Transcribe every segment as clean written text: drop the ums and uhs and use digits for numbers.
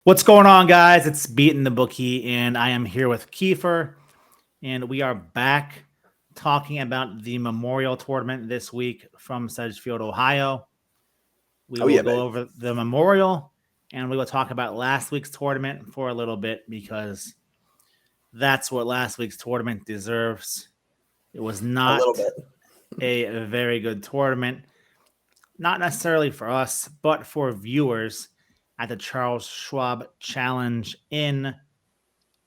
What's going on, guys? It's BeatinTheBookie, and I am here with Kiefer, and we are back talking about the Memorial Tournament this week from Sedgefield, Ohio. We will go over the Memorial, and we will talk about last week's tournament for a little bit because that's what last week's tournament deserves. It was not a very good tournament, not necessarily for us, but for viewers at the Charles Schwab Challenge in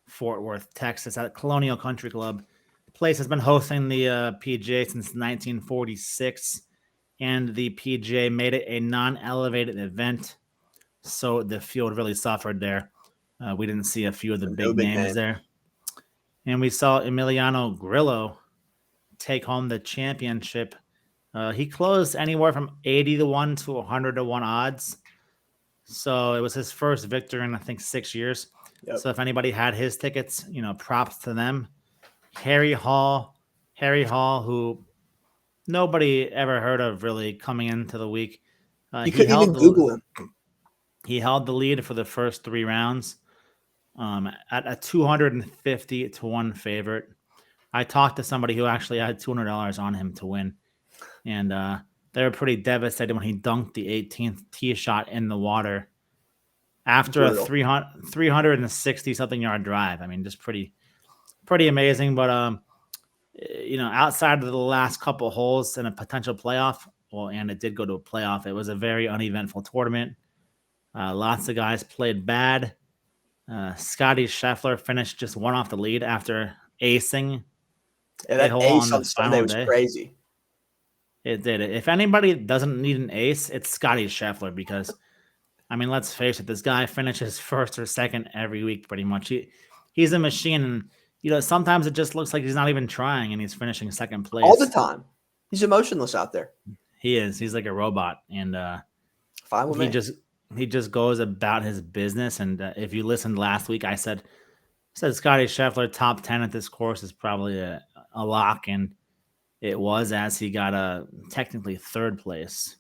Fort Worth, Texas, at Colonial Country Club. The place has been hosting the PGA since 1946, and the PGA made it a non-elevated event, so the field really suffered there. We didn't see a few of the big names there. And we saw Emiliano Grillo take home the championship. He closed anywhere from 80 to 1 to 100 to 1 odds. So it was his first victory in, I think, 6 years. Yep. So if anybody had his tickets, props to them. Harry Hall, who nobody ever heard of really coming into the week. You couldn't even Google him. He held the lead for the first 3 rounds at a 250 to 1 favorite. I talked to somebody who actually had $200 on him to win. And they were pretty devastated when he dunked the 18th tee shot in the water after a 360-something yard drive. I mean, just pretty amazing. But, outside of the last couple holes in a potential playoff, and it did go to a playoff, it was a very uneventful tournament. Lots of guys played bad. Scotty Scheffler finished just 1 off the lead after acing. Yeah, that ace on Sunday was crazy. It did. If anybody doesn't need an ace, it's Scotty Scheffler because, I mean, let's face it, this guy finishes first or second every week pretty much. He's a machine. And, sometimes it just looks like he's not even trying and he's finishing second place. All the time. He's emotionless out there. He is. He's like a robot. And fine with me. He just goes about his business. And if you listened last week, I said Scotty Scheffler top 10 at this course is probably a lock. And it was, as he got technically third place,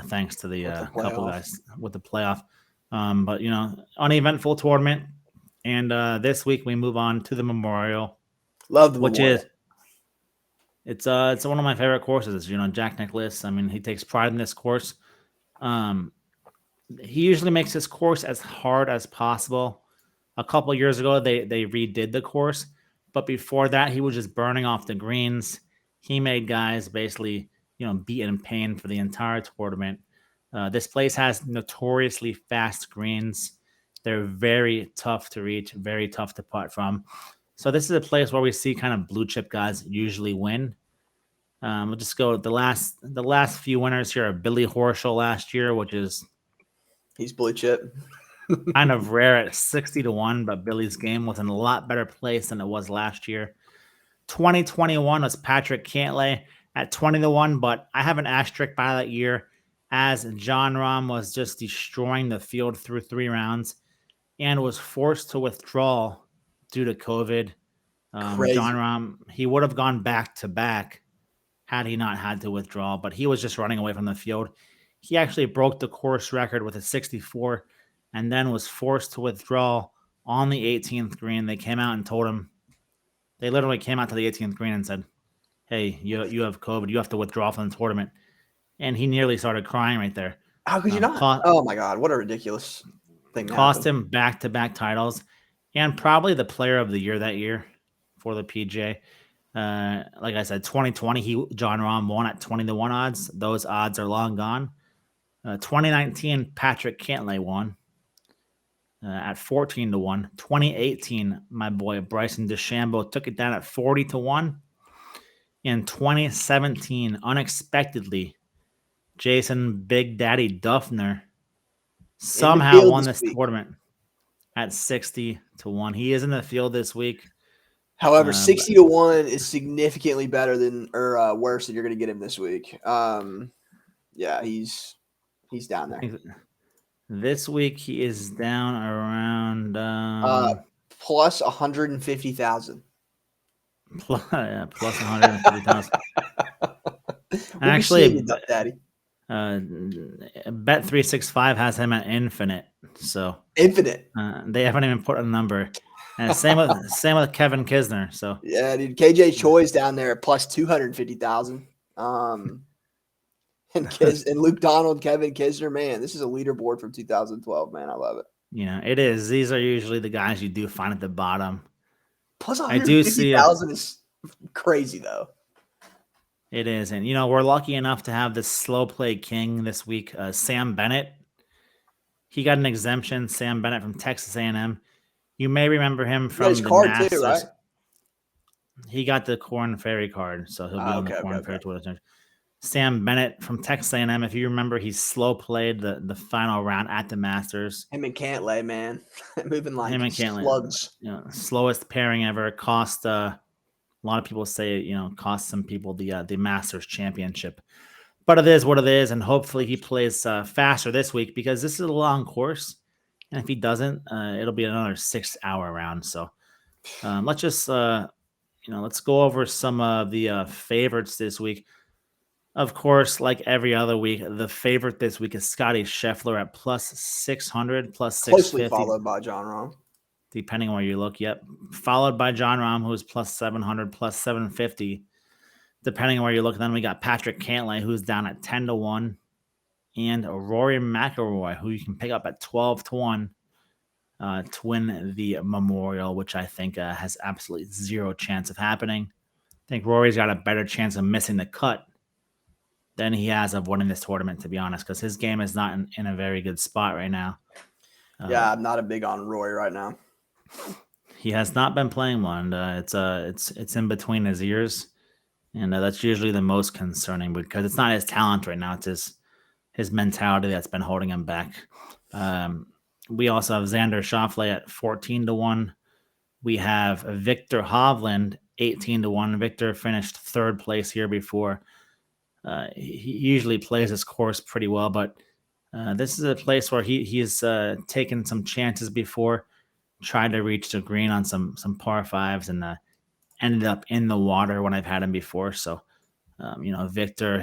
thanks to the couple guys with the playoff. But uneventful tournament, and this week we move on to the Memorial. Love the Memorial. It's one of my favorite courses. Jack Nicklaus. I mean, he takes pride in this course. He usually makes this course as hard as possible. A couple of years ago, they redid the course, but before that, he was just burning off the greens. He made guys basically, be in pain for the entire tournament. This place has notoriously fast greens. They're very tough to reach, very tough to putt from. So this is a place where we see kind of blue chip guys usually win. We'll just go the last few winners here are Billy Horschel last year, he's blue chip. Kind of rare at 60 to 1, but Billy's game was in a lot better place than it was last year. 2021 was Patrick Cantlay at 20 to 1, but I have an asterisk by that year as Jon Rahm was just destroying the field through 3 rounds and was forced to withdraw due to COVID. Jon Rahm, he would have gone back to back had he not had to withdraw, but he was just running away from the field. He actually broke the course record with a 64 and then was forced to withdraw on the 18th green. They came out and told him, they literally came out to the 18th green and said, hey, you have COVID. You have to withdraw from the tournament. And he nearly started crying right there. How could you not? Oh, my God. What a ridiculous thing. Cost him back-to-back titles and probably the player of the year that year for the PGA. Like I said, 2020, Jon Rahm won at 20 to 1 odds. Those odds are long gone. 2019, Patrick Cantlay won at 14 to 1. 2018, my boy Bryson DeChambeau took it down at 40 to 1. In 2017, unexpectedly, Jason Big Daddy Duffner somehow won this tournament at 60 to 1. He is in the field this week. However, 60 to 1 is significantly better than or worse than you're going to get him this week. Yeah, he's down there. This week he is down around plus 150,000. Plus 150,000. Actually, Daddy. Bet365 has him at infinite, so Infinite. they haven't even put a number. And same with Kevin Kisner. So Yeah, dude. KJ Choi's down there at plus 250,000. And Luke Donald, Kevin Kisner, man, this is a leaderboard from 2012, man. I love it. it is. These are usually the guys you do find at the bottom. Plus I do see it. 150,000 is crazy, though. It is, and we're lucky enough to have this slow play king this week, Sam Bennett. He got an exemption. Sam Bennett from Texas A&M. You may remember him He got his from the card too, right? Masters. He got the Corn Ferry card, so he'll be on the Corn Ferry Tour. Sam Bennett from Texas A&M. If you remember, he slow played the final round at the Masters. Him and Cantlay, man, moving like him and Cantlay, slugs. Slowest pairing ever. Cost a lot of people say cost some people the Masters championship, but it is what it is, and hopefully he plays faster this week because this is a long course, and if he doesn't, it'll be another 6-hour round. So let's just let's go over some of the favorites this week. Of course, like every other week, the favorite this week is Scotty Scheffler at plus 600, plus 650. Closely followed by Jon Rahm. Depending on where you look, yep. Followed by Jon Rahm, who's plus 700, plus 750. Depending on where you look, then we got Patrick Cantlay, who's down at 10-1. And Rory McIlroy, who you can pick up at 12-1 to win the Memorial, which I think has absolutely zero chance of happening. I think Rory's got a better chance of missing the cut than he has of winning this tournament, to be honest, because his game is not in a very good spot right now. Yeah, I'm not a big on Rory right now. He has not been playing one. It's in between his ears, and that's usually the most concerning because it's not his talent right now; it's his mentality that's been holding him back. We also have Xander Schauffele at 14-1. We have Victor Hovland 18-1. Victor finished third place here before. He usually plays his course pretty well, but this is a place where he's taken some chances before, tried to reach the green on some par fives, and ended up in the water when I've had him before. So, Victor,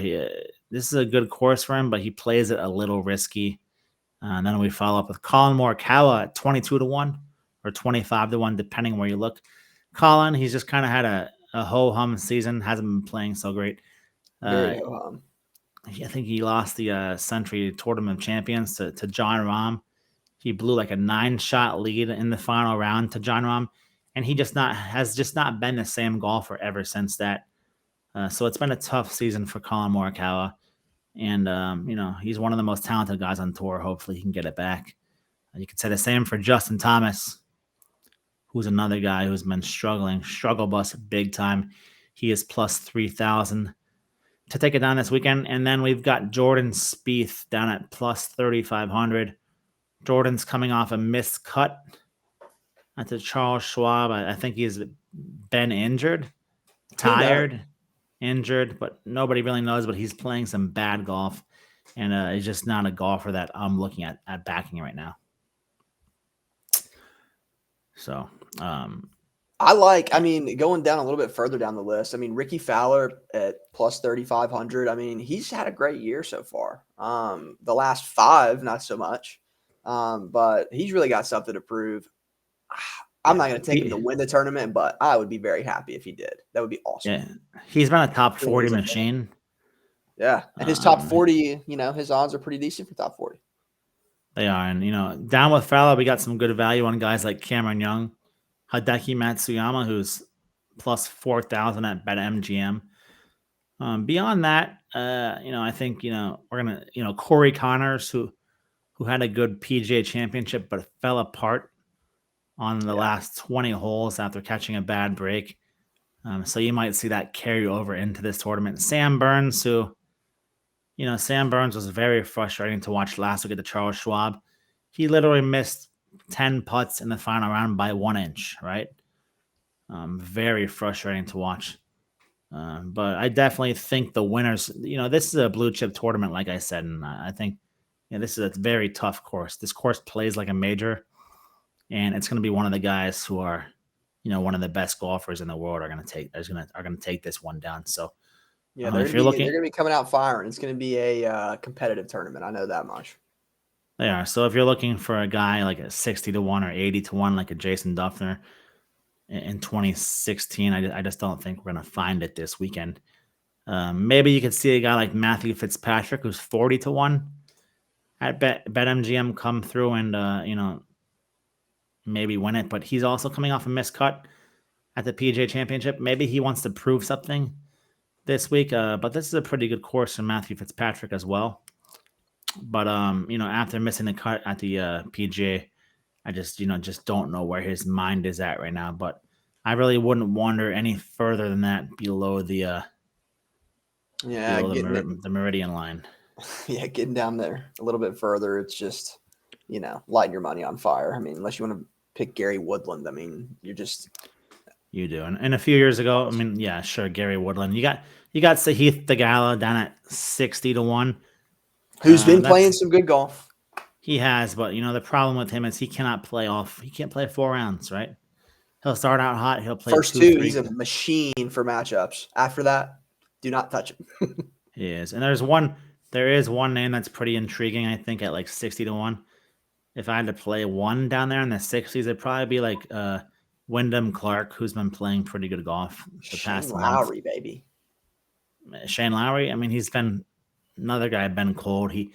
this is a good course for him, but he plays it a little risky. And then we follow up with Colin Morikawa at 22-1 or 25-1, depending where you look. Colin, he's just kind of had a ho-hum season, hasn't been playing so great. Very ho-hum. I think he lost the Century Tournament of Champions to Jon Rahm. He blew like a 9-shot lead in the final round to Jon Rahm, and he has just not been the same golfer ever since that. So it's been a tough season for Colin Morikawa, and he's one of the most talented guys on tour. Hopefully, he can get it back. You could say the same for Justin Thomas, who's another guy who's been struggle bus big time. He is plus 3,000 to take it down this weekend. And then we've got Jordan Spieth down at plus 3,500. Jordan's coming off a missed cut at the Charles Schwab. I think he's been injured, tired, injured, but nobody really knows. But he's playing some bad golf, and he's just not a golfer that I'm looking at backing right now. So, going down a little bit further down the list. Ricky Fowler at plus 3,500. He's had a great year so far. The last 5, not so much. But he's really got something to prove. I'm not going to take him to win the tournament, but I would be very happy if he did. That would be awesome. Yeah, he's been a top 40 machine. Yeah, and his top 40, his odds are pretty decent for top 40. They are, and down with Fowler, we got some good value on guys like Cameron Young, Hideki Matsuyama, who's plus 4,000 at BetMGM. Beyond that, I think we're gonna Corey Connors, who had a good PGA Championship but fell apart on the last 20 holes after catching a bad break. So you might see that carry over into this tournament. Sam Burns, who Sam Burns was very frustrating to watch last week at the Charles Schwab. He literally missed 10 putts in the final round by 1 inch, right? Very frustrating to watch. But I definitely think the winners, this is a blue chip tournament, like I said, and I think this is a very tough course. This course plays like a major, and it's going to be one of the guys who are, one of the best golfers in the world are going to take this one down. So Yeah, they're If gonna you're be they're looking, gonna be coming out firing. It's gonna be a competitive tournament. I know that much. they are. So if you're looking for a guy like a 60 to 1 or 80 to 1, like a Jason Duffner in 2016, I just don't think we're gonna find it this weekend. Maybe you could see a guy like Matthew Fitzpatrick, who's 40 to 1 at BetMGM, come through and maybe win it. But he's also coming off a missed cut at the PGA Championship. Maybe he wants to prove something this week. But this is a pretty good course for Matthew Fitzpatrick as well. But after missing the cut at the PGA, I just don't know where his mind is at right now. But I really wouldn't wander any further than that Yeah, below the meridian line. yeah, getting down there a little bit further. It's just lighting your money on fire. I mean, unless you want to pick Gary Woodland, I mean, you're just You do, and a few years ago, I mean, yeah, sure, Gary Woodland. You got Sahith Theegala down at 60 to 1. who's been playing That's some good golf. He has, but the problem with him is he cannot play off. He can't play 4 rounds, right? He'll start out hot. He'll play First two, two, he's three. a machine for matchups. After that, do not touch him. He is, and there is one name that's pretty intriguing. I think at like 60 to 1. If I had to play one down there in the 60s, it'd probably be like Wyndham Clark, who's been playing pretty good golf the Shane past month. Lowry, baby. Shane Lowry, I mean, he's been another guy, been cold. He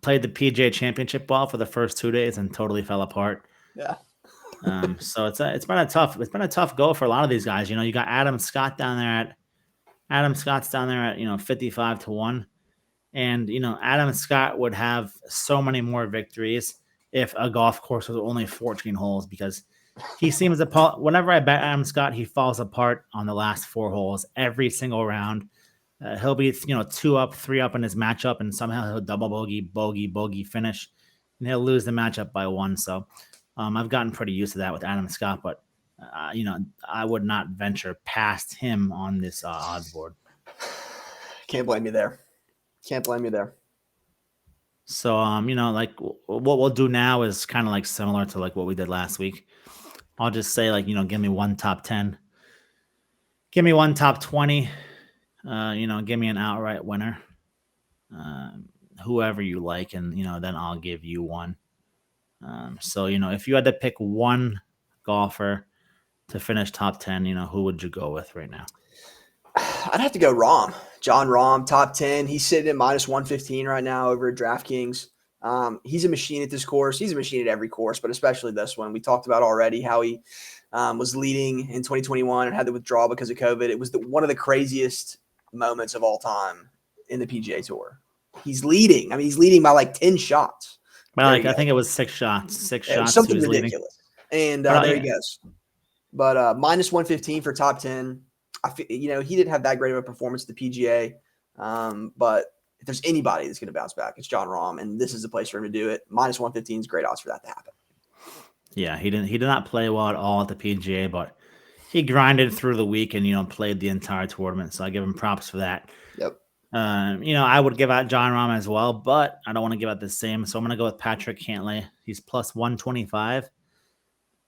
played the PGA Championship well for the first 2 days and totally fell apart. Yeah. So it's been a tough go for a lot of these guys. You got Adam Scott's down there at 55 to 1. And Adam Scott would have so many more victories if a golf course was only 14 holes, because he seems to, whenever I bet Adam Scott, he falls apart on the last 4 holes every single round. He'll be 2 up, 3 up in his matchup, and somehow he'll double bogey finish, and he'll lose the matchup by 1. So I've gotten pretty used to that with Adam Scott, but I would not venture past him on this odds board. Can't blame you there. Can't blame you there. So like what we'll do now is kind of like similar to like what we did last week. I'll just say like give me one top 10, give me one top 20, give me an outright winner, whoever you like, and then I'll give you one. So if you had to pick one golfer to finish top 10, who would you go with right now? I'd have to go Rahm. John Rahm, top 10. He's sitting at minus 115 right now over at DraftKings. He's a machine at this course. He's a machine at every course, but especially this one. We talked about already how he was leading in 2021 and had to withdraw because of COVID. It was one of the craziest moments of all time in the PGA Tour. He's leading. I mean, he's leading by like 10 shots. Well, like I think it was 6 shots. 6 shots. Something ridiculous. Leading. And there he goes. But minus 115 for top 10. He didn't have that great of a performance at the PGA, but if there's anybody that's going to bounce back, it's John Rahm, and this is the place for him to do it. Minus 115 is great odds for that to happen. Yeah, he did not play well at all at the PGA, but he grinded through the week and played the entire tournament. So I give him props for that. Yep. I would give out John Rahm as well, but I don't want to give out the same. So I'm going to go with Patrick Cantlay. He's plus 125.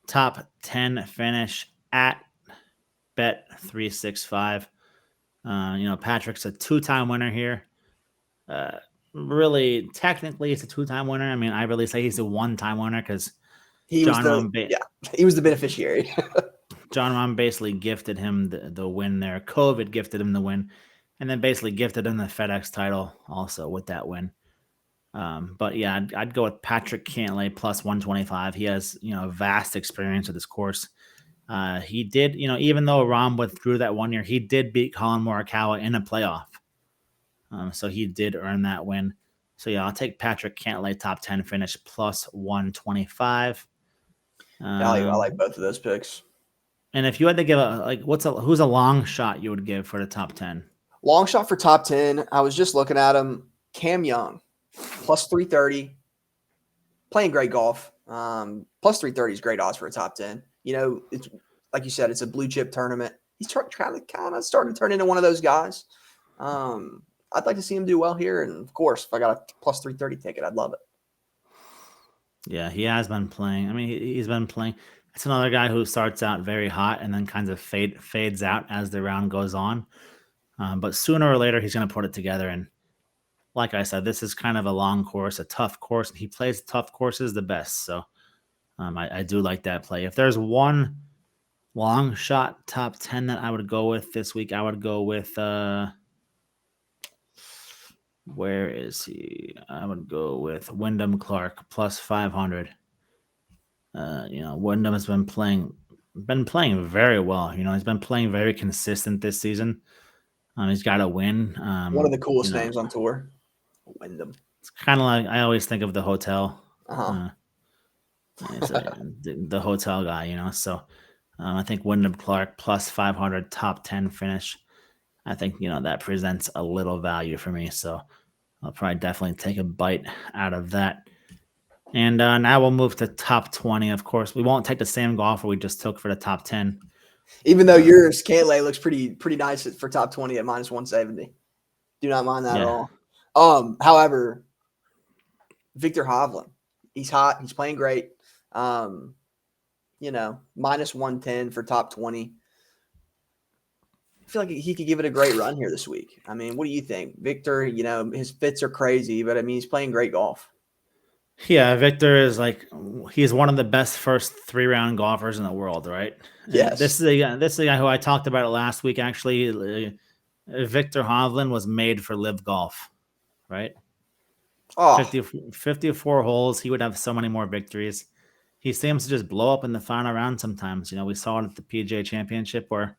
Top 10 finish at Bet365. Patrick's a 2-time winner here. Really, technically, it's a 2-time winner. I mean, I really say he's a 1-time winner because he was the beneficiary. John Rahm basically gifted him the win there. COVID gifted him the win, and then basically gifted him the FedEx title also with that win. But yeah, I'd go with Patrick Cantlay plus 125. He has vast experience with this course. He did, even though Rahm withdrew that 1 year, he did beat Colin Morikawa in a playoff. So he did earn that win. So yeah, I'll take Patrick Cantlay top 10 finish plus 125. I like both of those picks. And if you had to give who's a long shot you would give for the top 10? Long shot for top 10. I was just looking at him. Cam Young, plus 330, playing great golf. Plus 330 is great odds for a top 10. It's like you said, it's a blue chip tournament. He's trying to kind of starting to turn into one of those guys. I'd like to see him do well here. And of course, if I got a plus 330 ticket, I'd love it. Yeah, he has been playing. I mean, he's been playing. It's another guy who starts out very hot and then kind of fades out as the round goes on. But sooner or later, he's going to put it together. And like I said, this is kind of a long course, a tough course. And he plays tough courses the best. So I do like that play. If there's one long shot top 10 that I would go with this week, I would go with where is he? I would go with Wyndham Clark plus 500. Wyndham has been playing very well. He's been playing very consistent this season. He's got a win. One of the coolest names on tour, Wyndham. It's kind of like I always think of the hotel. Uh-huh. The hotel guy. So I think Wyndham Clark plus 500 top 10 finish. I think that presents a little value for me. So I'll probably definitely take a bite out of that. And now we'll move to top 20. Of course, we won't take the same golfer we just took for the top 10. Even though yours, Cantlay, looks pretty nice for top 20 at minus 170. Do not mind that at all. However, Victor Hovland, he's hot. He's playing great. Minus 110 for top 20. I feel like he could give it a great run here this week. I mean, what do you think? Victor, his fits are crazy, but I mean, he's playing great golf. Yeah, Victor is he's one of the best first 3-round golfers in the world, right? Yes. This is a guy who I talked about it last week. Actually, Victor Hovland was made for live golf, right? Oh, 54 holes. He would have so many more victories. He seems to just blow up in the final round sometimes. We saw it at the PGA Championship where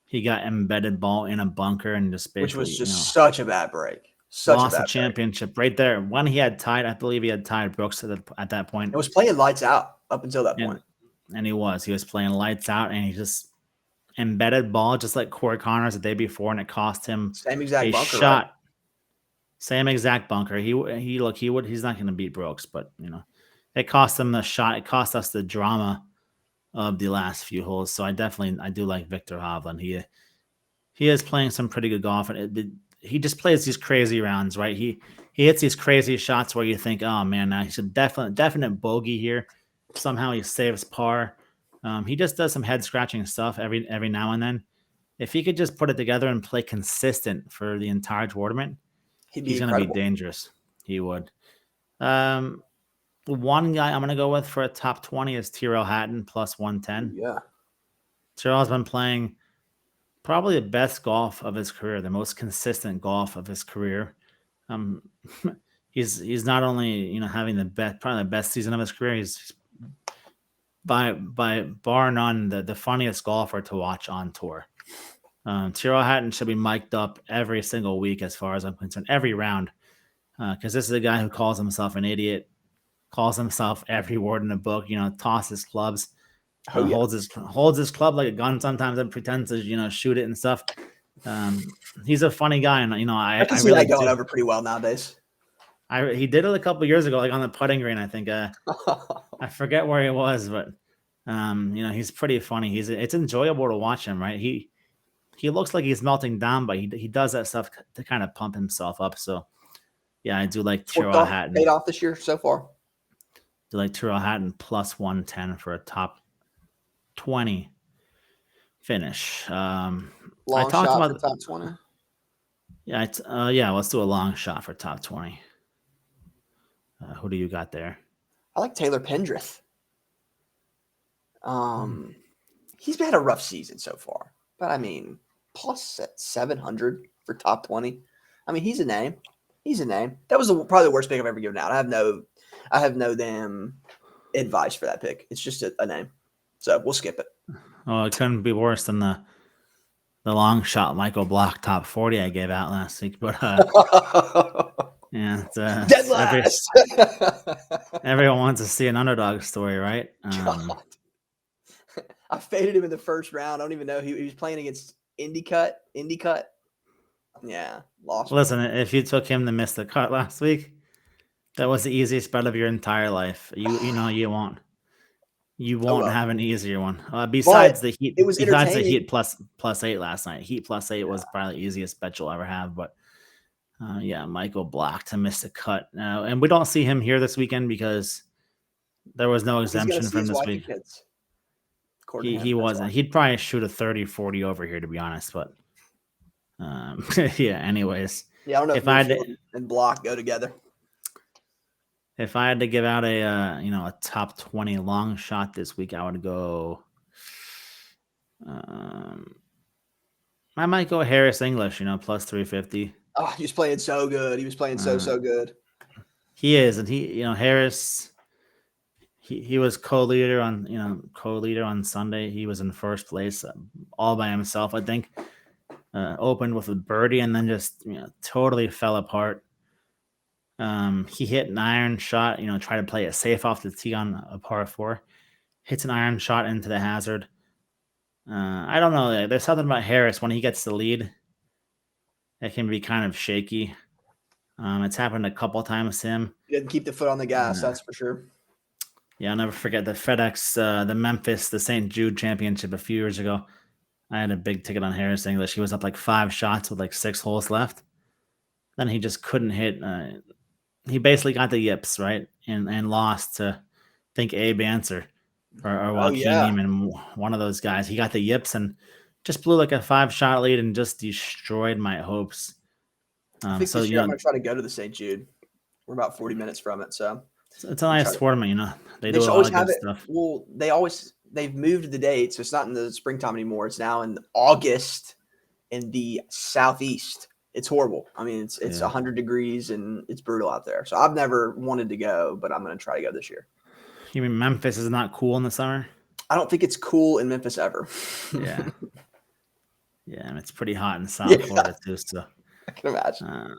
he got embedded ball in a bunker and just basically, which was just such a bad break. Lost the championship right there. When he had tied, I believe he had tied Brooks at that point. It was playing lights out up until that point. And he was playing lights out, and he just embedded ball just like Corey Connors the day before, and it cost him same exact a bunker, shot. Right? Same exact bunker. He's not going to beat Brooks, but it cost him the shot. It cost us the drama of the last few holes. So I do like Victor Hovland. He is playing some pretty good golf, and he just plays these crazy rounds, right? He hits these crazy shots where you think, oh man, now he's a definite bogey here. Somehow he saves par. He just does some head scratching stuff every now and then. If he could just put it together and play consistent for the entire tournament, he's going to be dangerous. He would. One guy I'm going to go with for a top 20 is Tyrrell Hatton plus 110. Yeah. Tyrrell's been playing probably the best golf of his career, the most consistent golf of his career. He's not only having probably the best season of his career. He's by bar none the funniest golfer to watch on tour. Tyrrell Hatton should be mic'd up every single week, as far as I'm concerned, every round, because this is a guy who calls himself an idiot, calls himself every word in the book. Tosses clubs. Holds his club like a gun sometimes and pretends to shoot it and stuff. He's a funny guy, and I can see really that going over pretty well nowadays. He did it a couple years ago, like on the putting green. I think I forget where he was, but he's pretty funny. It's enjoyable to watch him, right? He looks like he's melting down, but he does that stuff to kind of pump himself up. So yeah, I do like Tyrrell Hatton. Paid off this year so far. Do like Tyrrell Hatton plus 110 for a top 20 finish. Long shot for top 20. Yeah, let's do a long shot for top 20. Who do you got there? I like Taylor Pendrith. He's had a rough season so far, but I mean, plus 700 for top 20. I mean, he's a name. That was probably the worst pick I've ever given out. I have no damn advice for that pick. It's just a name. So we'll skip it. Oh, it couldn't be worse than the long shot Michael Block top 40 I gave out last week. But yeah, dead last. Everyone wants to see an underdog story, right? I faded him in the first round. I don't even know he was playing against Indy Cut. Yeah, lost. Listen, if you took him to miss the cut last week, that was the easiest bet of your entire life. You won't. You won't have an easier one. Besides the Heat, besides the Heat plus 8 last night. Heat plus 8 was probably the easiest bet you'll ever have. But Michael Block to miss the cut. And we don't see him here this weekend because there was no exemption from this week. He wasn't. He'd probably shoot a 30-40 over here, to be honest. But Yeah. Anyways, Yeah, I don't know if if I had Neufeld to, and Block go together. if I had to give out a top 20 long shot this week, I would go. Um, I might go Harris English. Plus 350. Oh, he was playing so good. He was playing Uh, so good. he is, and Harris. He was co-leader on Sunday. He was in first place, all by himself. I think opened with a birdie and then just totally fell apart. He hit an iron shot. Try to play it safe off the tee on a par four. Hits an iron shot into the hazard. I don't know. There's something about Harris when he gets the lead. It can be kind of shaky. It's happened a couple times to him. He didn't keep the foot on the gas, Uh, that's for sure. yeah, I'll never forget the FedEx, the Memphis, the St. Jude Championship a few years ago. I had a big ticket on Harris English. He was up like 5 shots with like 6 holes left. Then he just couldn't hit. He basically got the yips, right? And lost to, I think, Abe Answer or Oh Joaquin yeah. Neiman, one of those guys. He got the yips and just blew like a 5 shot lead and just destroyed my hopes. I think So, this year I'm gonna try to go to the St. Jude. We're about 40 minutes from it, so it's a I'll try nice to. tournament. They They do should a lot always of have good it. stuff. Well, they've moved the date, so it's not in the springtime anymore. It's now in August in the southeast. It's horrible. I mean, it's Yeah. 100 degrees and it's brutal out there. So I've never wanted to go, but I'm gonna try to go this year. You mean Memphis is not cool in the summer? I don't think it's cool in Memphis ever. Yeah. Yeah, and it's pretty hot in South Yeah, Florida too. So, I can imagine. uh,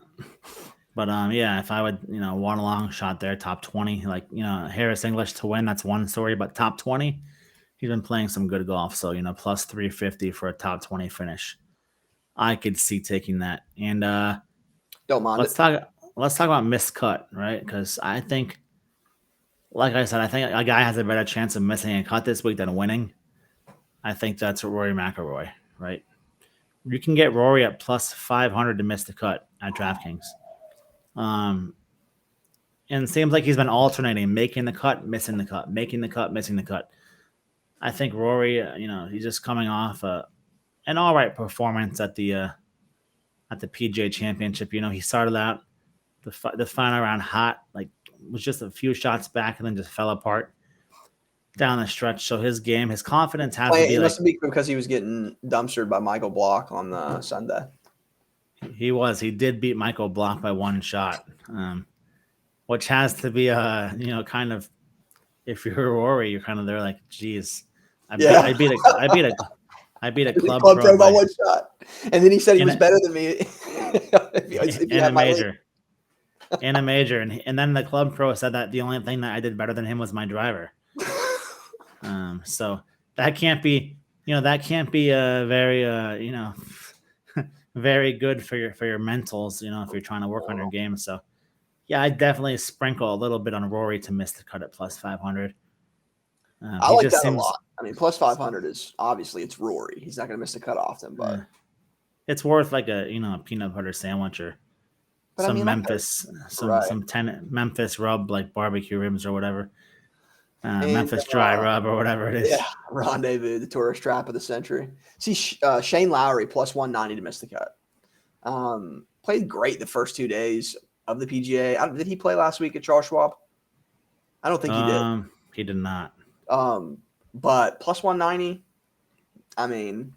but yeah, if I would, want a long shot there, top 20, like Harris English to win, that's one story. But top 20, he's been playing some good golf. So plus 350 for a top 20 finish, I could see taking that. And Don't mind let's it. talk. Let's talk about miscut, right? Because I think, like I said, I think a guy has a better chance of missing a cut this week than winning. I think that's Rory McIlroy, right? You can get Rory at plus 500 to miss the cut at DraftKings. Um, and it seems like he's been alternating, making the cut, missing the cut, making the cut, missing the cut. I think Rory, he's just coming off an all right performance at the PGA Championship. He started out the final round hot, like was just a few shots back, and then just fell apart down the stretch. So his game, his confidence has to be It like must be because he was getting dumpstered by Michael Block on the Sunday. he was. He did beat Michael Block by one shot, which has to be kind of, if you're Rory, you're kind of there like, geez, Yeah. I beat a He club clubbed pro him by by one shot. And then he said he in was a, better than me if you in a had my lead. major, and then the club pro said that the only thing that I did better than him was my driver. So that can't be, very very good for your mentals, if you're trying to work on your game. So yeah, I definitely sprinkle a little bit on Rory to miss the cut at plus 500. I He like just that a seems lot. I mean, plus 500 is obviously it's Rory. He's not going to miss the cut often, uh, but it's worth like a peanut butter sandwich or I some mean, like Memphis right. Memphis rub like barbecue ribs or whatever, And Memphis dry rub or whatever it yeah, is. rendezvous, the tourist trap of the century. See, Shane Lowry plus 190 to miss the cut. Played great the first 2 days of the PGA. Did he play last week at Charles Schwab? I don't think he did. He did not. But plus 190. I mean,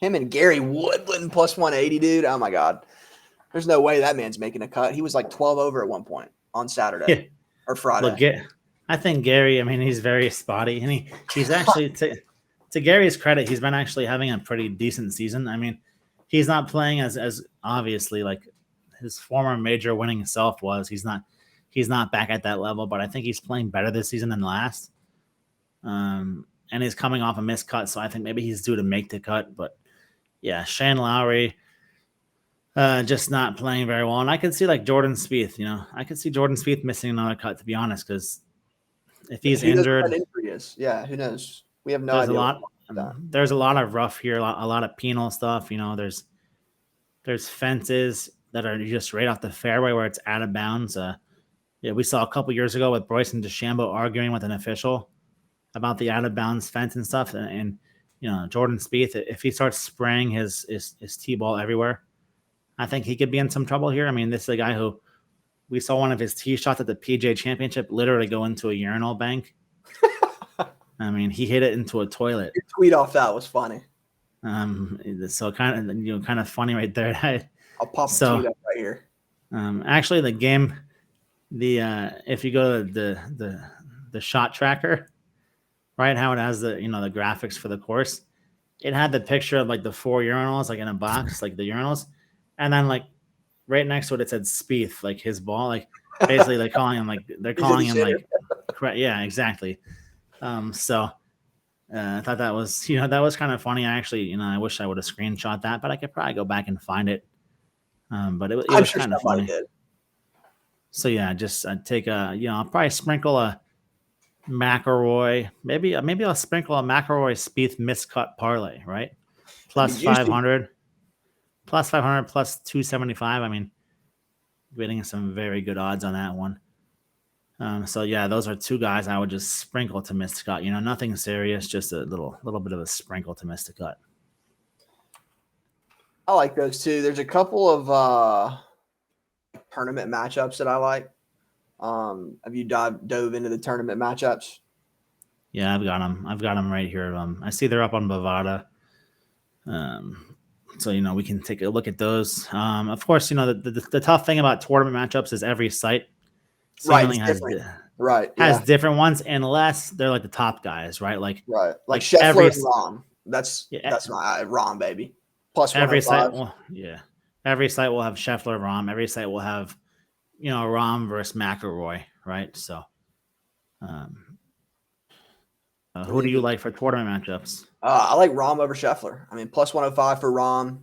him and Gary Woodland plus 180, dude. Oh my God. There's no way that man's making a cut. He was like 12 over at one point on Saturday Yeah. or Friday. Look, I think Gary, I mean, he's very spotty, and he's actually, to Gary's credit, he's been actually having a pretty decent season. I mean, he's not playing as obviously like his former major winning self was. He's not back at that level, but I think he's playing better this season than last. And he's coming off a missed cut, so I think maybe he's due to make the cut. But yeah, Shane Lowry, just not playing very well. And I could see like Jordan Spieth, I could see Jordan Spieth missing another cut, to be honest, because if he's Who knows what injured, that injury is? Yeah, who knows? We have no there's a idea. lot. There's a lot of rough here, a lot of penal stuff. There's fences that are just right off the fairway where it's out of bounds. Yeah, we saw a couple years ago with Bryson DeChambeau arguing with an official about the out of bounds fence and stuff, and Jordan Spieth, if he starts spraying his tee ball everywhere, I think he could be in some trouble here. I mean, this is a guy who we saw one of his tee shots at the PGA Championship literally go into a urinal bank. I mean, he hit it into a toilet. Your tweet off that was funny. So kind of funny right there. I'll pop a tweet up right here. Actually, the game, if you go to the shot tracker, right, how it has the the graphics for the course, it had the picture of like the 4 urinals like in a box, like the urinals, and then like right next to it said Spieth, like his ball, like basically they're calling him yeah, exactly. So I thought that was that was kind of funny. I actually I wish I would have screenshot that, but I could probably go back and find it. But it was sure kind of funny. did. So yeah, just I'd take I'll probably sprinkle a McIlroy. Maybe I'll sprinkle a McIlroy Spieth miscut parlay, right? Plus 500, plus 275. I mean, getting some very good odds on that one. So yeah, those are 2 guys I would just sprinkle to miss the cut. Nothing serious, just a little bit of a sprinkle to miss the cut. I like those too. There's a couple of tournament matchups that I like. Have you dove into the tournament matchups? Yeah, I've got them right here. I see they're up on Bovada. So we can take a look at those. Of course, the tough thing about tournament matchups is every site seemingly has different ones, unless they're like the top guys, right? Like Scheffler and Rahm. That's my Rahm baby. Plus every site. Every site will have Scheffler, Rahm. Every site will have Rahm versus McIlroy, right? So, who do you like for tournament matchups? I like Rahm over Scheffler. I mean, plus 105 for Rahm.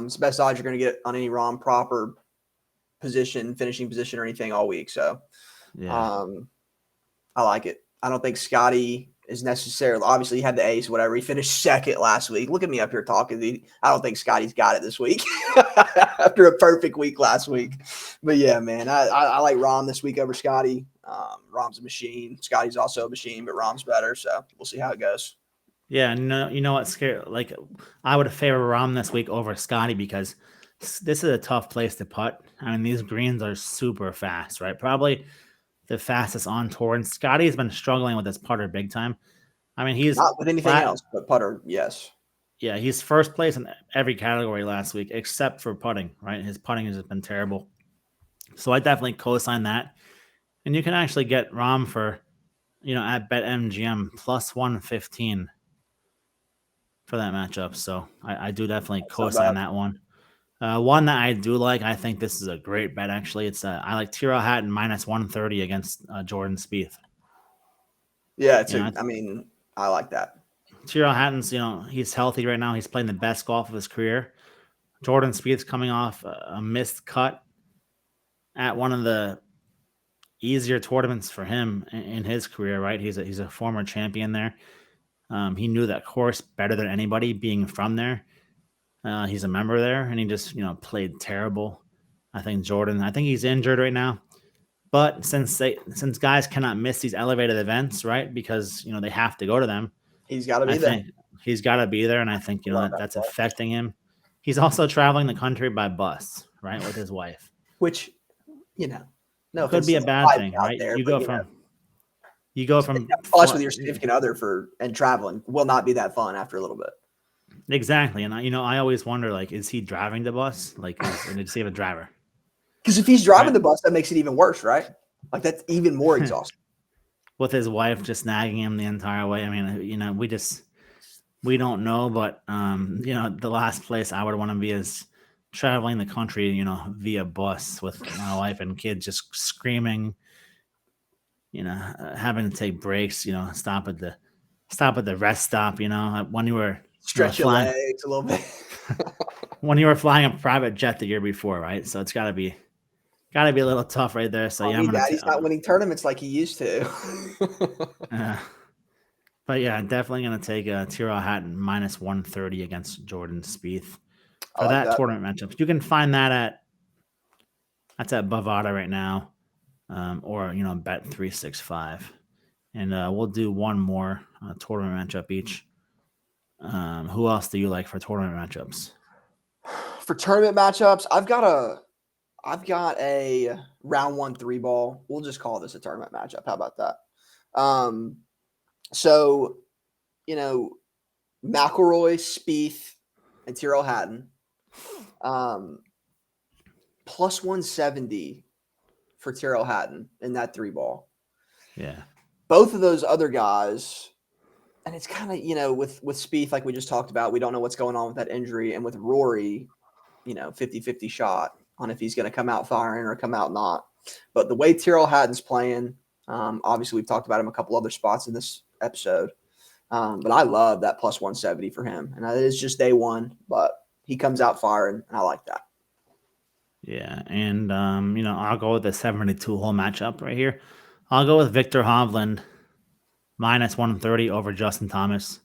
It's the best odds you're going to get on any Rahm proper position, finishing position, or anything all week. So, yeah. I like it. I don't think Scotty is necessarily, obviously he had the ace, whatever. He finished second last week. Look at me up here talking. I don't think Scotty's got it this week after a perfect week last week. But yeah, man, I like Rahm this week over Scotty. Rahm's a machine. Scotty's also a machine, but Rahm's better. So we'll see how it goes. Yeah, no, you know what's scary? Like, I would favor Rahm this week over Scotty because this is a tough place to putt. I mean, these greens are super fast, right? Probably the fastest on tour. And Scotty's been struggling with his putter big time. I mean, he's not with anything else, but putter, yes. Yeah, he's first place in every category last week except for putting, right? His putting has been terrible. So I definitely co-sign that. And you can actually get Rahm for, at BetMGM plus 115 for that matchup. So I do definitely co-sign that one. One that I do like, I think this is a great bet, actually. It's I like Tyrrell Hatton minus 130 against Jordan Spieth. Yeah, I like that. Tyrrell Hatton's, he's healthy right now. He's playing the best golf of his career. Jordan Spieth's coming off a missed cut at one of the easier tournaments for him in his career, right? He's a former champion there. He knew that course better than anybody, being from there. He's a member there, and he just played terrible. I think he's injured right now. But since guys cannot miss these elevated events, right? Because they have to go to them. He's got to be there. He's got to be there, and I think that's affecting him. He's also traveling the country by bus, right, with his wife. Which, no, could be a bad thing, right? There, you go from bus with your significant other and traveling will not be that fun after a little bit. Exactly, and I always wonder, like, is he driving the bus? Like, does he have a driver? Because if he's driving the bus, that makes it even worse, right? Like, that's even more exhausting. With his wife just nagging him the entire way. I mean, we don't know, but the last place I would want to be is traveling the country, via bus with my wife and kids just screaming, having to take breaks, stop at the rest stop, when you were stretch your legs a little bit. When you were flying a private jet the year before, right? So it's got to be a little tough right there. So Daddy's not winning tournaments like he used to. But yeah, definitely going to take Tyrrell Hatton minus 130 against Jordan Spieth for that tournament matchup. You can find that at Bovada right now, or Bet365, and we'll do one more tournament matchup each. Who else do you like for tournament matchups? For tournament matchups, I've got a round 1 3-ball. We'll just call this a tournament matchup. How about that? So, McElroy, Spieth, and Tyrrell Hatton. Plus 170 for Tyrrell Hatton in that 3-ball. Yeah. Both of those other guys, and it's kind of, with Spieth, like we just talked about, we don't know what's going on with that injury. And with Rory, 50-50 shot on if he's going to come out firing or come out not. But the way Tyrrell Hatton's playing, obviously we've talked about him a couple other spots in this episode. But I love that plus 170 for him. And it is just day one, but he comes out firing, and I like that. Yeah. And, I'll go with the 72-hole matchup right here. I'll go with Victor Hovland minus 130 over Justin Thomas.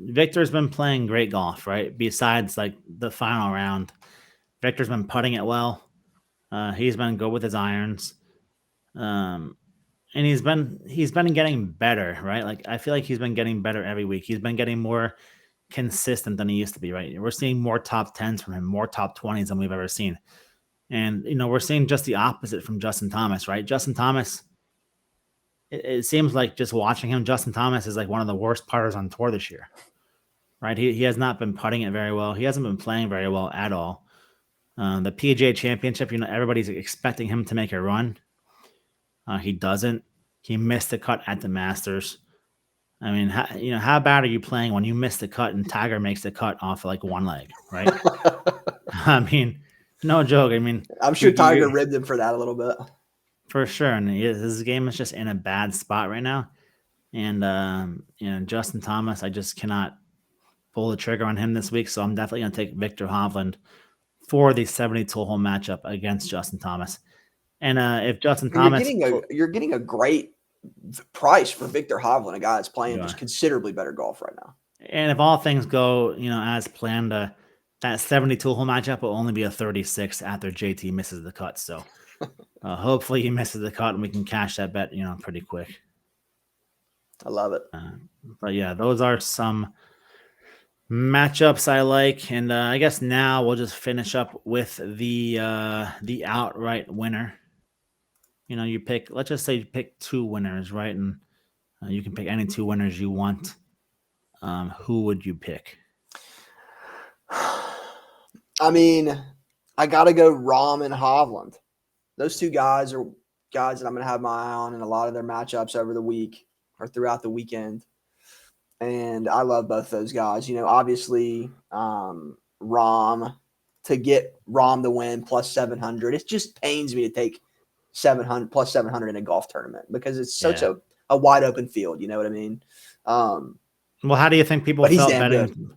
Victor's been playing great golf, right? Besides like the final round, Victor's been putting it well. He's been good with his irons. And he's been getting better, right? Like I feel like he's been getting better every week. He's been getting more consistent than he used to be, right? We're seeing more top 10s from him, more top 20s than we've ever seen. And we're seeing just the opposite from Justin Thomas, right? Justin Thomas, it seems like just watching him, Justin Thomas is like one of the worst putters on tour this year, right? He has not been putting it very well. He hasn't been playing very well at all. The PGA Championship, everybody's expecting him to make a run. He doesn't. He missed the cut at the Masters. I mean, how bad are you playing when you miss the cut and Tiger makes the cut off like one leg, right? I mean, no joke. I mean, I'm sure Tiger ribbed him for that a little bit. For sure. And his game is just in a bad spot right now. And, Justin Thomas, I just cannot pull the trigger on him this week. So I'm definitely going to take Victor Hovland for the 72-hole matchup against Justin Thomas. And if Justin Thomas, you're getting a great price for Victor Hovland, a guy that's playing just considerably better golf right now. And if all things go, as planned, that 72-hole matchup will only be a 36 after JT misses the cut. So hopefully he misses the cut and we can cash that bet, pretty quick. I love it. But yeah, those are some matchups I like, and I guess now we'll just finish up with the outright winner. You pick. Let's just say you pick two winners, right? And you can pick any two winners you want. Who would you pick? I mean, I got to go Rahm and Hovland. Those two guys are guys that I'm going to have my eye on in a lot of their matchups over the week or throughout the weekend. And I love both those guys. Obviously, Rahm, to get Rahm to win plus 700, it just pains me to take 700 plus 700 in a golf tournament because it's such a wide open field. You know what I mean? Well, how do you think people felt betting? Good.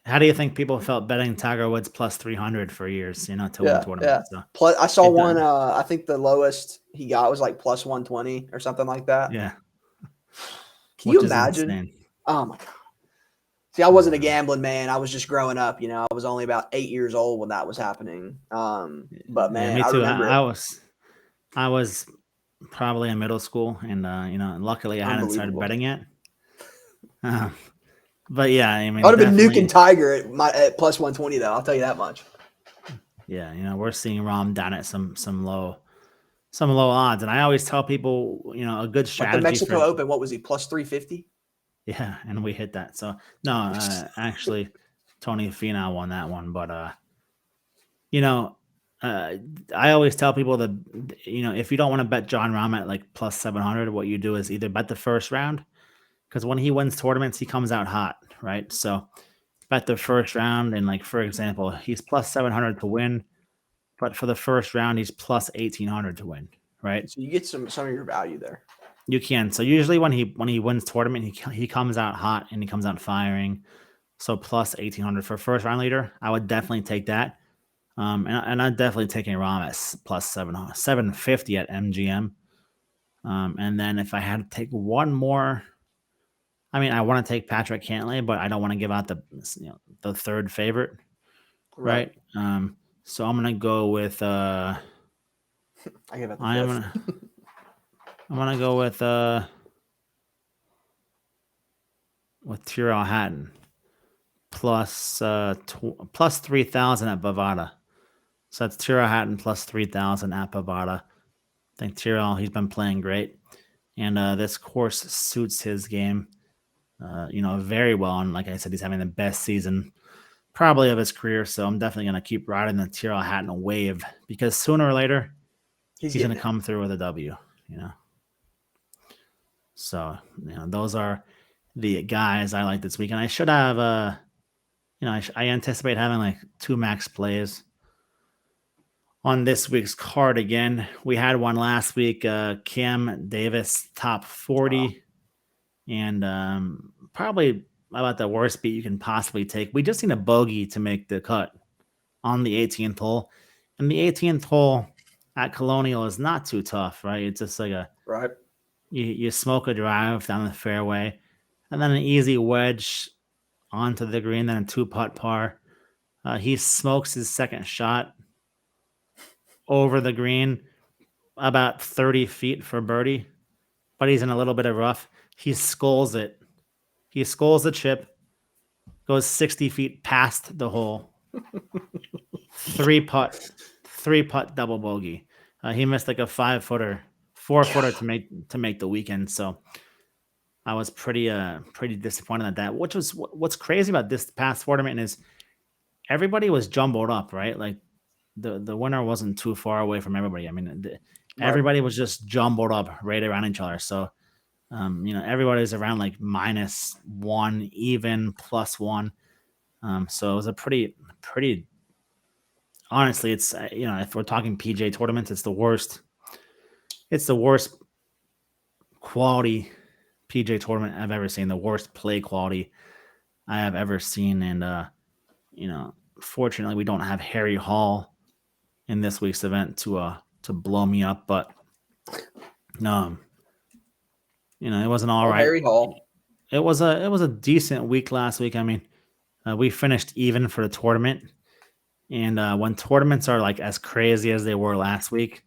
How do you think people felt betting Tiger Woods plus 300 for years? To win tournaments. Yeah. So plus, I saw one. I think the lowest he got was like plus 120 or something like that. Yeah. Can you imagine? Oh my god. See, I wasn't a gambling man. I was just growing up. I was only about 8 years old when that was happening. But man, me too. I I was probably in middle school, and luckily I hadn't started betting yet. But yeah, I mean, I would have been nuking Tiger at plus 120 though. I'll tell you that much. Yeah, we're seeing Rahm down at some low odds, and I always tell people, a good strategy. Like the Mexico Open, what was he plus 350? Yeah, and we hit that. So no, actually, Tony Finau won that one, but I always tell people that if you don't want to bet Jon Rahm at like plus 700, what you do is either bet the first round, because when he wins tournaments, he comes out hot, right? So bet the first round, and like for example, he's plus 700 to win, but for the first round, he's plus 1800 to win, right? So you get some of your value there. You can. So usually when he wins tournament, he comes out hot and he comes out firing. So plus 1800 for first round leader, I would definitely take that. And I'd definitely take a Rahm at plus 750 at MGM. And then if I had to take one more, I mean, I want to take Patrick Cantlay, but I don't want to give out the third favorite, right? So I'm gonna go with I give out the fifth. I'm gonna go with with Tyrrell Hatton plus 3,000 at Bovada. So that's Tyrrell Hatton plus 3,000 at Bovada. I think Tyrrell, he's been playing great, and this course suits his game, very well. And like I said, he's having the best season probably of his career. So I'm definitely going to keep riding the Tyrrell Hatton wave because sooner or later He's he's going getting to it. come through with a W. So those are the guys I like this week, and I should have I anticipate having like 2 max plays on this week's card again. We had one last week, Cam Davis top 40, and probably about the worst beat you can possibly take. We just need a bogey to make the cut on the 18th hole, and the 18th hole at Colonial is not too tough, right? It's just like Right. you smoke a drive down the fairway, and then an easy wedge onto the green, then a 2-putt par. He smokes his second shot over the green about 30 feet for birdie, but he's in a little bit of rough. He sculls it. He sculls the chip, goes 60 feet past the hole. three putt double bogey. He missed like a 5-footer, 4-footer to make the weekend. So I was pretty disappointed at that. What's crazy about this past tournament is everybody was jumbled up, right? Like the winner wasn't too far away from everybody. I mean, Right. everybody was just jumbled up right around each other. So, everybody's around like -1, even +1. So it was a pretty, honestly, it's, if we're talking PJ tournaments, it's the worst. It's the worst quality PJ tournament I've ever seen, the worst play quality I have ever seen. And, fortunately, we don't have Harry Hall in this week's event to blow me up, but it wasn't all Oh, right. Harry Hall. It was a decent week last week. I mean, we finished even for the tournament, and when tournaments are like as crazy as they were last week,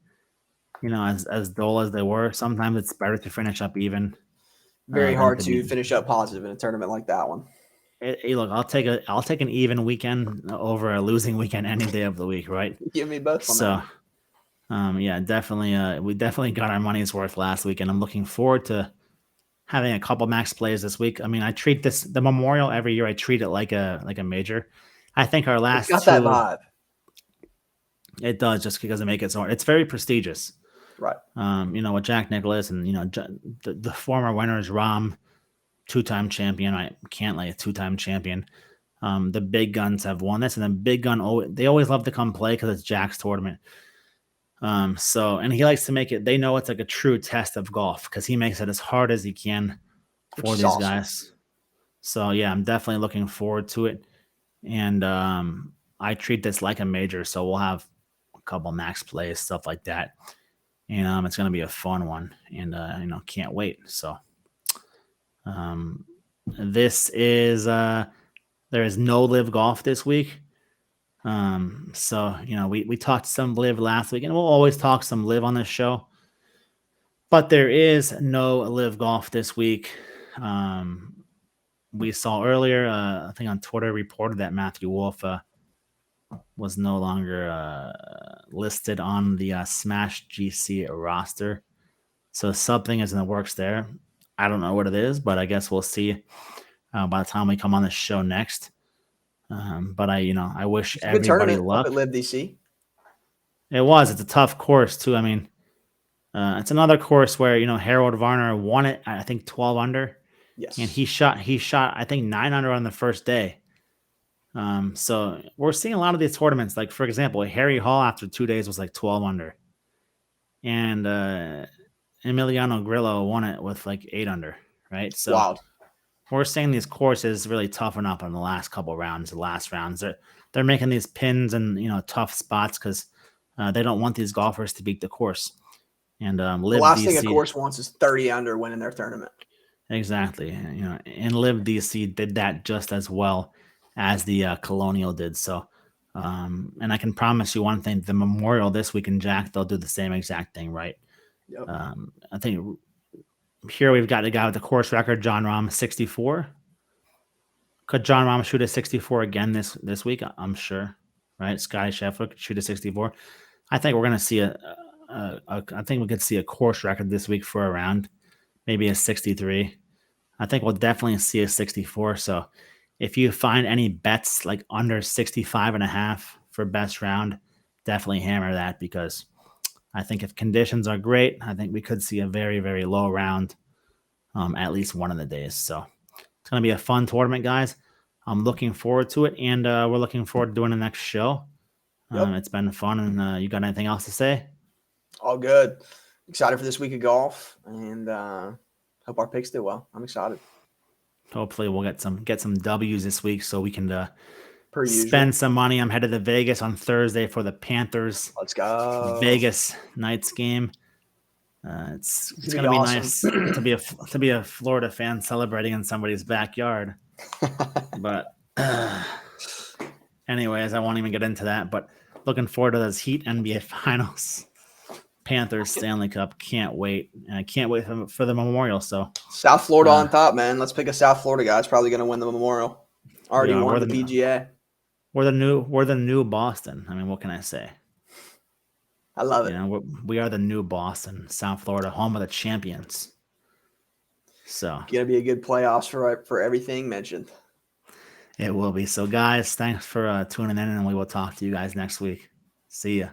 as dull as they were, sometimes it's better to finish up even Very than hard to to be. finish up positive in a tournament like that one. Hey, look, I'll take an even weekend over a losing weekend any day of the week, right? Give me both on So, that. yeah, definitely. We definitely got our money's worth last week, and I'm looking forward to having a couple max plays this week. I mean, I treat the Memorial every year. I treat it like a major. I think our It's last got that 2, vibe. it does, just because it makes it so. It's very prestigious. Right. With Jack Nicklaus and the former winners, Rahm, 2-time champion. I can't like a 2-time champion. The big guns have won this, and then big gun they always love to come play because it's Jack's tournament. And he likes to make it. They know it's like a true test of golf because he makes it as hard as he can Which for is these awesome. guys. So yeah, I'm definitely looking forward to it, and I treat this like a major. So we'll have a couple max plays, stuff like that, and it's going to be a fun one, and can't wait. So this is there is no live golf this week. So we talked some live last week, and we'll always talk some live on this show. But there is no live golf this week. We saw earlier, I think on Twitter, reported that Matthew Wolff was no longer listed on the Smash GC roster. So something is in the works there. I don't know what it is, but I guess we'll see by the time we come on the show next. But I wish It's a good everybody tournament up luck. at Live DC. It's a tough course too. I mean, it's another course where Harold Varner won it. I think 12 under, Yes. and he shot I think 9 under on the first day. So we're seeing a lot of these tournaments. Like for example, Harry Hall after 2 days was like 12 under, and Emiliano Grillo won it with like 8 under. Right, so Wild. we're seeing these courses really toughen up in the last couple rounds. The last rounds, they're making these pins and tough spots because they don't want these golfers to beat the course. And The Live last thing a DC course wants is 30 under winning their tournament. exactly. And Live DC did that just as well as the Colonial did. So, and I can promise you one thing: the Memorial this week in Jack, they'll do the same exact thing, right? Yep. I think here we've got the guy with the course record, John Rahm, 64. Could John Rahm shoot a 64 again this week? I'm sure, right? Scotty Scheffler could shoot a 64. I think we're going to see I think we could see a course record this week for a round, maybe a 63. I think we'll definitely see a 64. So if you find any bets like under 65 and a half for best round, definitely hammer that, because I think if conditions are great, I think we could see a very, very low round at least one of the days. So it's going to be a fun tournament, guys. I'm looking forward to it, and we're looking forward to doing the next show. Yep. It's been fun, and you got anything else to say? All good. Excited for this week of golf, and hope our picks do well. I'm excited. Hopefully, we'll get some W's this week, so we can Per usual. spend some money. I'm headed to Vegas on Thursday for the Panthers Let's go. Vegas Knights game. It's going to be awesome. Nice to be a Florida fan celebrating in somebody's backyard. But anyways, I won't even get into that. But looking forward to those Heat NBA Finals. Panthers Stanley Cup. Can't wait. And I can't wait for the Memorial. So South Florida on top, man. Let's pick a South Florida guy. It's probably going to win the Memorial. Already won the PGA. We're the new Boston. I mean, what can I say? I love it. We are the new Boston, South Florida, home of the champions. So gonna be a good playoffs for everything mentioned. It will be. So, guys, thanks for tuning in, and we will talk to you guys next week. See ya.